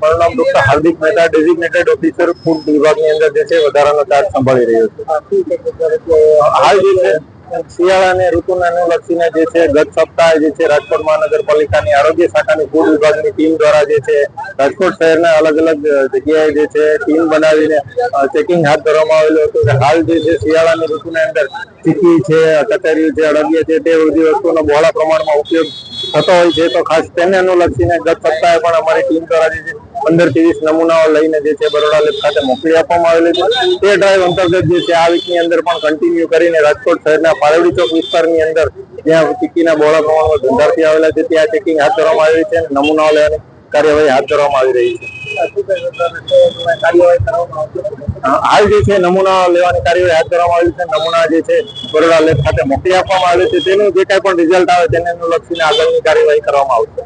મારું નામ ડોક્ટર હાર્દિક Mehta, designated officer food વિભાગની અંદર જે છે વધારાનો ચાર્જ સંભાળી રહ્યો છું. હાલ જે છે શિયાળાની ઋતુને અનુલક્ષીને જે છે ગત સપ્તાહે જે છે રાજકોટ મહાનગરપાલિકાની આરોગ્ય શાખાની ફૂડ વિભાગની ટીમ દ્વારા જે છે રાજકોટ શહેરના અલગ અલગ જગ્યાએ જે છે ટીમ બનાવીને ચેકિંગ હાથ ધરવામાં આવેલું હતું. હાલ જે છે શિયાળાની ઋતુની અંદર ચીકી છે, કચેરી છે, અડદિયા છે, તે બધી વસ્તુનો બહોળા પ્રમાણમાં ઉપયોગ થતો હોય છે. તો ખાસ તેને અનુલક્ષીને ગત સપ્તાહે પણ અમારી ટીમ દ્વારા જે છે 15 થી 20 નમૂનાઓ લઈને જે છે બરોડા લેબ ખાતે મોકલી આપવામાં આવેલી છે. તે ડ્રાઈવ અંતર્ગત જે છે આ વીકની અંદર પણ કન્ટિન્યુ કરીને રાજકોટ શહેરના પારેવડી ચોક વિસ્તારની અંદર જ્યાં ચીકીના બહોળા પ્રમાણમાં ધંધાર્થી આવેલા છે ત્યાં ચેકિંગ હાથ ધરવામાં આવી છે અને નમૂનાઓ લેવાની કાર્યવાહી હાથ ધરવામાં આવી રહી છે. હાલ જે છે નમૂના લેવાની કાર્યવાહી હાથ ધરવામાં આવી છે. નમૂના જે છે બરોડા લેબ ખાતે મોકલી આપવામાં આવે છે. તેનું જે કઈ પણ રિઝલ્ટ આવે તેને અનુલક્ષીને આગળની કાર્યવાહી કરવામાં આવશે.